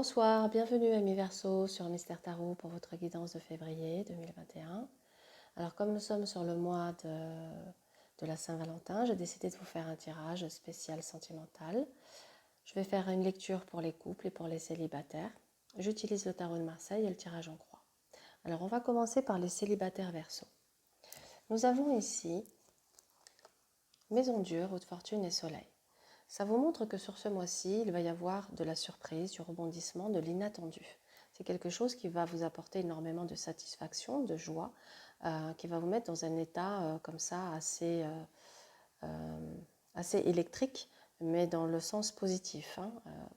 Bonsoir, bienvenue Amis Verseau sur Mystère Tarot pour votre guidance de février 2021. Alors comme nous sommes sur le mois de la Saint-Valentin, j'ai décidé de vous faire un tirage spécial sentimental. Je vais faire une lecture pour les couples et pour les célibataires. J'utilise le tarot de Marseille et le tirage en croix. Alors on va commencer par les célibataires Verseau. Nous avons ici Maison dure, haute fortune et soleil. Ça vous montre que sur ce mois-ci, il va y avoir de la surprise, du rebondissement, de l'inattendu. C'est quelque chose qui va vous apporter énormément de satisfaction, de joie, qui va vous mettre dans un état comme ça assez électrique, mais dans le sens positif.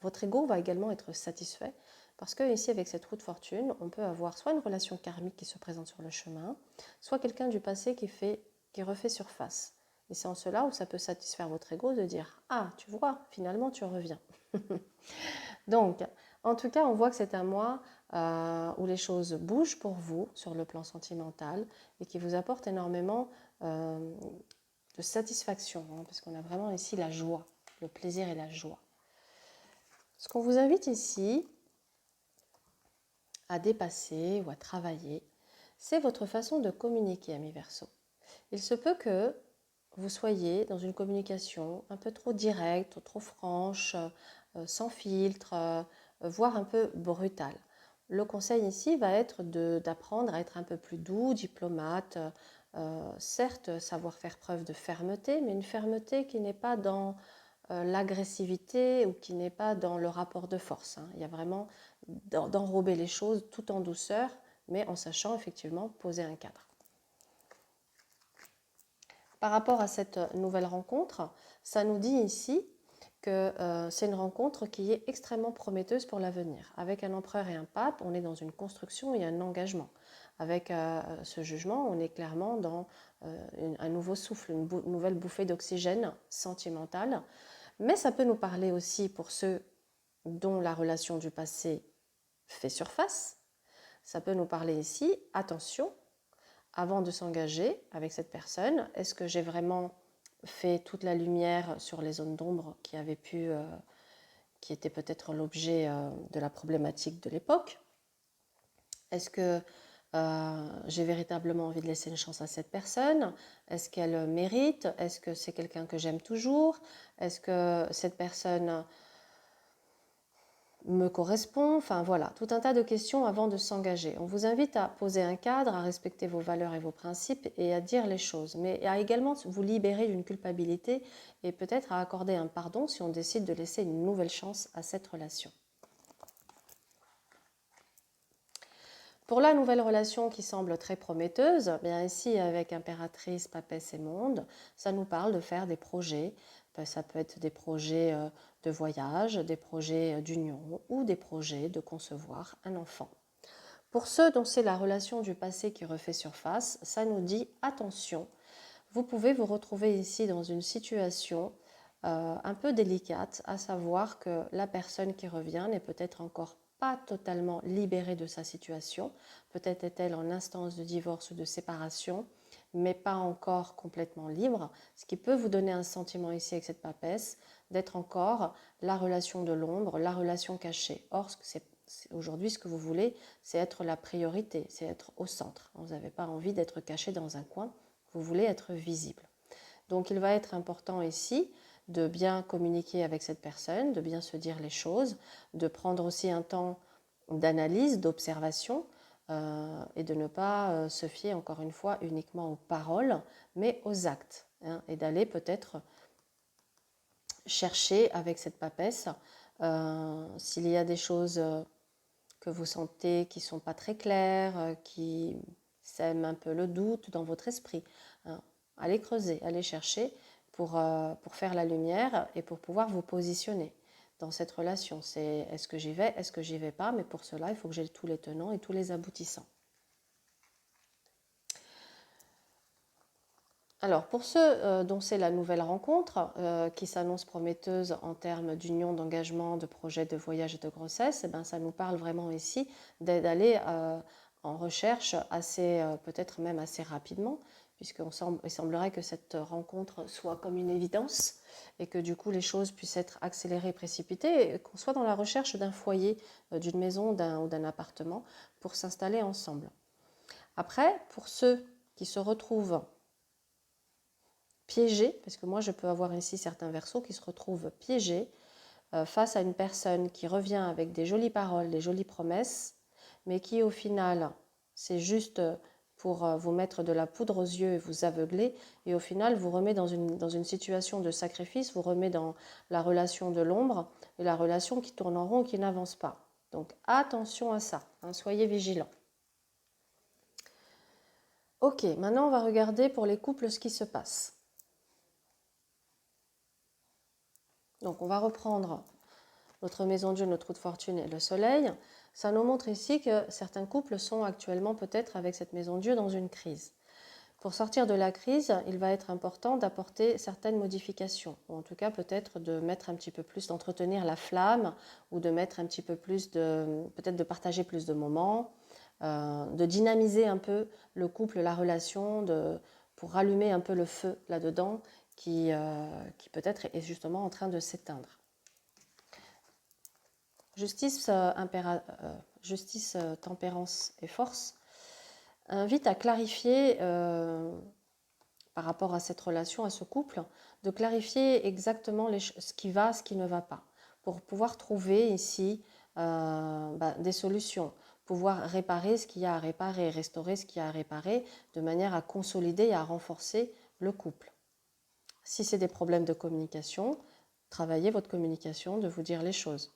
Votre ego va également être satisfait parce que ici, avec cette roue de fortune, on peut avoir soit une relation karmique qui se présente sur le chemin, soit quelqu'un du passé qui refait surface. Et c'est en cela où ça peut satisfaire votre ego de dire « Ah, tu vois, finalement, tu reviens. » Donc, en tout cas, on voit que c'est un mois où les choses bougent pour vous sur le plan sentimental et qui vous apporte énormément de satisfaction, parce qu'on a vraiment ici la joie, le plaisir et la joie. Ce qu'on vous invite ici à dépasser ou à travailler, c'est votre façon de communiquer, amis Verseau. Il se peut que vous soyez dans une communication un peu trop directe, trop franche, sans filtre, voire un peu brutale. Le conseil ici va être d'apprendre à être un peu plus doux, diplomate, certes savoir faire preuve de fermeté, mais une fermeté qui n'est pas dans l'agressivité ou qui n'est pas dans le rapport de force. Il y a vraiment d'enrober les choses tout en douceur, mais en sachant effectivement poser un cadre. Par rapport à cette nouvelle rencontre, ça nous dit ici que c'est une rencontre qui est extrêmement prometteuse pour l'avenir. Avec un empereur et un pape, on est dans une construction et un engagement. Avec ce jugement, on est clairement dans un nouveau souffle, une nouvelle bouffée d'oxygène sentimentale. Mais ça peut nous parler aussi pour ceux dont la relation du passé fait surface. Ça peut nous parler ici, attention, avant de s'engager avec cette personne, est-ce que j'ai vraiment fait toute la lumière sur les zones d'ombre qui étaient peut-être l'objet de la problématique de l'époque? Est-ce que j'ai véritablement envie de laisser une chance à cette personne? Est-ce qu'elle mérite? Est-ce que c'est quelqu'un que j'aime toujours? Est-ce que cette personne me correspond? Enfin voilà, tout un tas de questions avant de s'engager. On vous invite à poser un cadre, à respecter vos valeurs et vos principes et à dire les choses, mais à également vous libérer d'une culpabilité et peut-être à accorder un pardon si on décide de laisser une nouvelle chance à cette relation. Pour la nouvelle relation qui semble très prometteuse, bien ici avec impératrice, papesse et monde, ça nous parle de faire des projets. Ça peut être des projets de voyage, des projets d'union ou des projets de concevoir un enfant. Pour ceux dont c'est la relation du passé qui refait surface, ça nous dit attention, vous pouvez vous retrouver ici dans une situation un peu délicate, à savoir que la personne qui revient n'est peut-être encore pas totalement libérée de sa situation, peut-être est-elle en instance de divorce ou de séparation, mais pas encore complètement libre, ce qui peut vous donner un sentiment ici avec cette papesse d'être encore la relation de l'ombre, la relation cachée. Or, aujourd'hui, ce que vous voulez, c'est être la priorité, c'est être au centre. Vous n'avez pas envie d'être caché dans un coin, vous voulez être visible. Donc, il va être important ici de bien communiquer avec cette personne, de bien se dire les choses, de prendre aussi un temps d'analyse, d'observation et de ne pas se fier encore une fois uniquement aux paroles, mais aux actes, et d'aller peut-être chercher avec cette papesse s'il y a des choses que vous sentez qui ne sont pas très claires, qui sèment un peu le doute dans votre esprit. Allez creuser, allez chercher pour faire la lumière et pour pouvoir vous positionner dans cette relation. C'est est-ce que j'y vais, est-ce que j'y vais pas, mais pour cela, il faut que j'ai tous les tenants et tous les aboutissants. Alors, pour ceux dont c'est la nouvelle rencontre, qui s'annonce prometteuse en termes d'union, d'engagement, de projet de voyage et de grossesse, ça nous parle vraiment ici d'aller en recherche assez, peut-être même assez rapidement, il semblerait que cette rencontre soit comme une évidence et que du coup les choses puissent être accélérées, précipitées, et qu'on soit dans la recherche d'un foyer, d'une maison ou d'un appartement pour s'installer ensemble. Après, pour ceux qui se retrouvent piégés, parce que moi je peux avoir ici certains versos qui se retrouvent piégés face à une personne qui revient avec des jolies paroles, des jolies promesses, mais qui au final, c'est juste pour vous mettre de la poudre aux yeux et vous aveugler, et au final vous remet dans une situation de sacrifice, vous remet dans la relation de l'ombre, et la relation qui tourne en rond et qui n'avance pas. Donc attention à ça, hein, soyez vigilants. Ok, maintenant on va regarder pour les couples ce qui se passe. Donc on va reprendre notre maison de Dieu, notre trou de fortune et le soleil. Ça nous montre ici que certains couples sont actuellement peut-être avec cette maison de Dieu dans une crise. Pour sortir de la crise, il va être important d'apporter certaines modifications, ou en tout cas peut-être de mettre un petit peu plus, d'entretenir la flamme, ou de mettre un petit peu plus peut-être de partager plus de moments, de dynamiser un peu le couple, la relation, pour rallumer un peu le feu là-dedans qui peut-être est justement en train de s'éteindre. Justice, tempérance et force invite à clarifier par rapport à cette relation, à ce couple, de clarifier exactement ce qui va, ce qui ne va pas, pour pouvoir trouver ici des solutions, pouvoir réparer ce qu'il y a à réparer, restaurer ce qu'il y a à réparer, de manière à consolider et à renforcer le couple. Si c'est des problèmes de communication, travaillez votre communication, de vous dire les choses.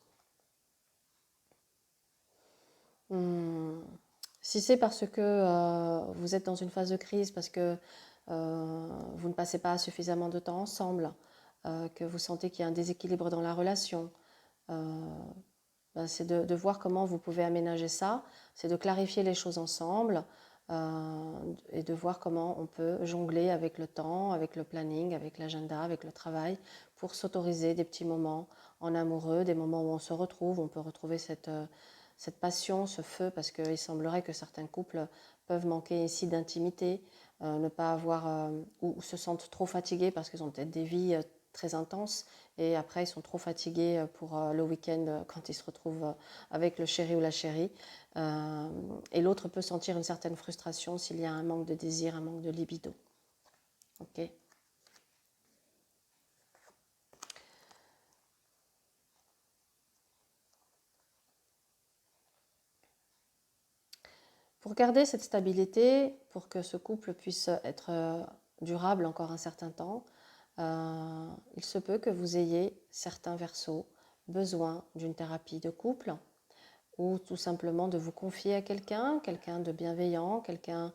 Si c'est parce que vous êtes dans une phase de crise, parce que vous ne passez pas suffisamment de temps ensemble, que vous sentez qu'il y a un déséquilibre dans la relation, c'est de voir comment vous pouvez aménager ça, c'est de clarifier les choses ensemble et de voir comment on peut jongler avec le temps, avec le planning, avec l'agenda, avec le travail, pour s'autoriser des petits moments en amoureux, des moments où on se retrouve, on peut retrouver cette passion, ce feu, parce qu'il semblerait que certains couples peuvent manquer ici d'intimité, ne pas avoir ou se sentent trop fatigués parce qu'ils ont peut-être des vies très intenses et après ils sont trop fatigués pour le week-end quand ils se retrouvent avec le chéri ou la chérie. Et l'autre peut sentir une certaine frustration s'il y a un manque de désir, un manque de libido. Ok. Pour garder cette stabilité, pour que ce couple puisse être durable encore un certain temps, il se peut que vous ayez certains versos besoin d'une thérapie de couple ou tout simplement de vous confier à quelqu'un, quelqu'un de bienveillant, quelqu'un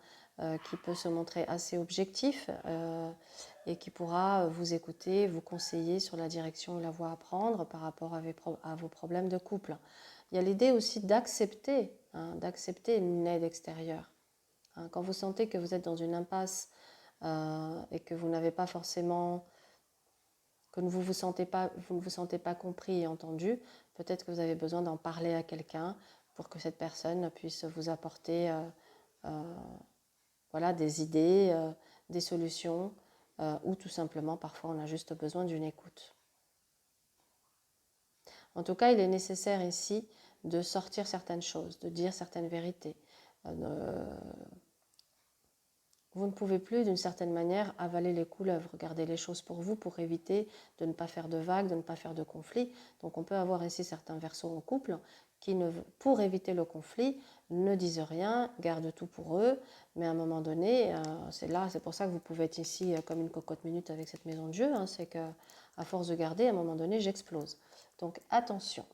qui peut se montrer assez objectif et qui pourra vous écouter, vous conseiller sur la direction et la voie à prendre par rapport à vos problèmes de couple. Il y a l'idée aussi d'accepter, d'accepter une aide extérieure. Quand vous sentez que vous êtes dans une impasse et que vous n'avez pas forcément, que vous ne vous sentez pas compris et entendu, peut-être que vous avez besoin d'en parler à quelqu'un pour que cette personne puisse vous apporter voilà, des idées, des solutions, ou tout simplement parfois on a juste besoin d'une écoute. En tout cas, il est nécessaire ici de sortir certaines choses, de dire certaines vérités. Vous ne pouvez plus, d'une certaine manière, avaler les couleuvres. Gardez les choses pour vous pour éviter de ne pas faire de vagues, de ne pas faire de conflits. Donc on peut avoir ici certains versos en couple qui, pour éviter le conflit, ne disent rien, gardent tout pour eux. Mais à un moment donné, c'est pour ça que vous pouvez être ici comme une cocotte minute avec cette maison de Dieu. C'est qu'à force de garder, à un moment donné, j'explose. Donc attention.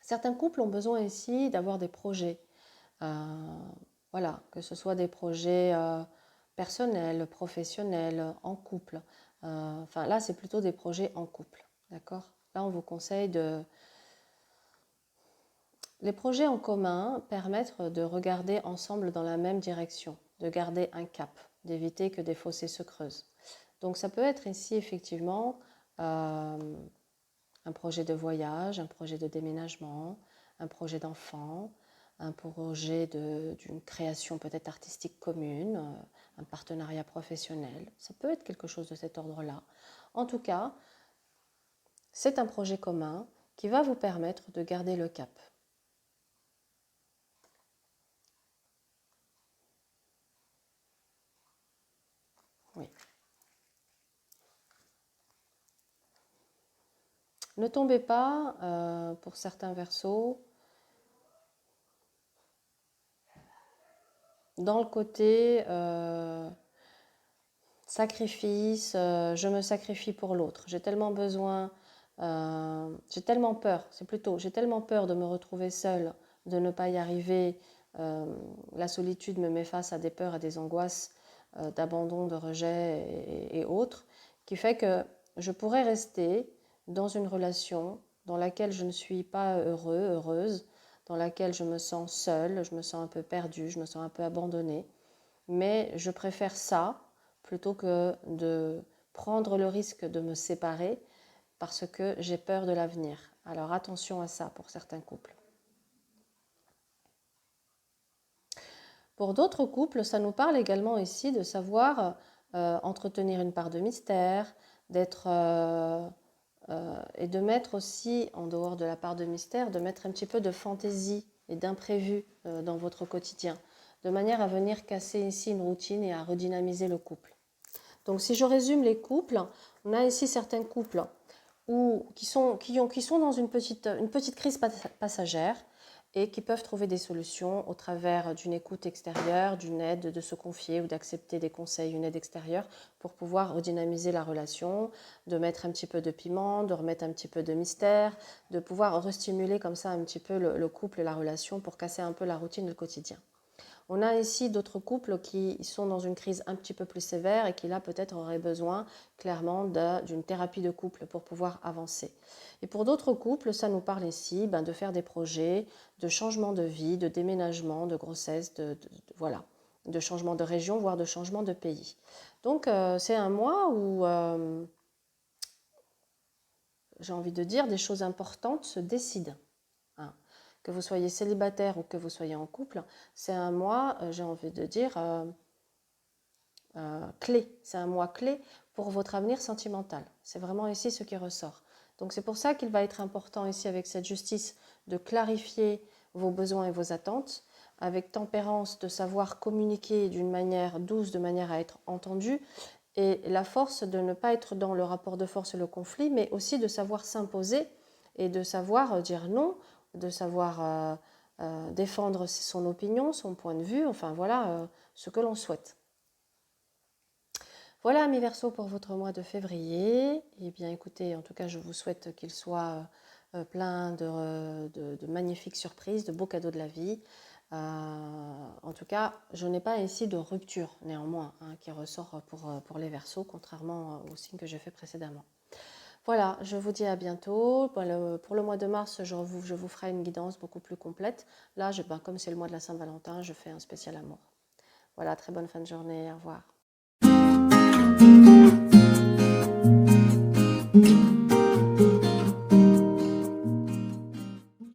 Certains couples ont besoin ici d'avoir des projets. Voilà, que ce soit des projets personnels, professionnels, en couple. Enfin, là, c'est plutôt des projets en couple. D'accord? Là, on vous conseille de... Les projets en commun permettent de regarder ensemble dans la même direction, de garder un cap, d'éviter que des fossés se creusent. Donc ça peut être ici effectivement un projet de voyage, un projet de déménagement, un projet d'enfant, un projet d'une création peut-être artistique commune, un partenariat professionnel. Ça peut être quelque chose de cet ordre-là. En tout cas, c'est un projet commun qui va vous permettre de garder le cap. Oui. Ne tombez pas, pour certains Verseaux, dans le côté sacrifice, je me sacrifie pour l'autre. J'ai tellement besoin, j'ai tellement peur, c'est plutôt, j'ai tellement peur de me retrouver seule, de ne pas y arriver. La solitude me met face à des peurs, à des angoisses d'abandon, de rejet et autres, qui fait que je pourrais rester dans une relation dans laquelle je ne suis pas heureuse, dans laquelle je me sens seule, je me sens un peu perdue, je me sens un peu abandonnée. Mais je préfère ça plutôt que de prendre le risque de me séparer parce que j'ai peur de l'avenir. Alors attention à ça pour certains couples. Pour d'autres couples, ça nous parle également ici de savoir entretenir une part de mystère, d'être et de mettre aussi, en dehors de la part de mystère, de mettre un petit peu de fantaisie et d'imprévu dans votre quotidien, de manière à venir casser ici une routine et à redynamiser le couple. Donc si je résume les couples, on a ici certains couples qui sont dans une petite crise passagère et qui peuvent trouver des solutions au travers d'une écoute extérieure, d'une aide, de se confier ou d'accepter des conseils, une aide extérieure pour pouvoir redynamiser la relation, de mettre un petit peu de piment, de remettre un petit peu de mystère, de pouvoir restimuler comme ça un petit peu le couple et la relation pour casser un peu la routine du quotidien. On a ici d'autres couples qui sont dans une crise un petit peu plus sévère et qui là peut-être auraient besoin clairement d'une thérapie de couple pour pouvoir avancer. Et pour d'autres couples, ça nous parle ici de faire des projets de changement de vie, de déménagement, de grossesse, voilà, de changement de région, voire de changement de pays. Donc c'est un mois où, j'ai envie de dire, des choses importantes se décident. Hein. Que vous soyez célibataire ou que vous soyez en couple, c'est un mois, j'ai envie de dire, clé. C'est un mois clé pour votre avenir sentimental. C'est vraiment ici ce qui ressort. Donc c'est pour ça qu'il va être important ici avec cette justice de clarifier vos besoins et vos attentes, avec tempérance de savoir communiquer d'une manière douce, de manière à être entendu, et la force de ne pas être dans le rapport de force et le conflit, mais aussi de savoir s'imposer et de savoir dire non, de savoir défendre son opinion, son point de vue, enfin voilà ce que l'on souhaite. Voilà mes Verseaux pour votre mois de février. Eh bien écoutez, en tout cas je vous souhaite qu'il soit plein de magnifiques surprises, de beaux cadeaux de la vie. En tout cas, je n'ai pas ici de rupture néanmoins qui ressort pour les Verseaux, contrairement au signe que j'ai fait précédemment. Voilà, je vous dis à bientôt. Pour le mois de mars, je vous ferai une guidance beaucoup plus complète. Là, comme c'est le mois de la Saint-Valentin, je fais un spécial amour. Voilà, très bonne fin de journée. Au revoir.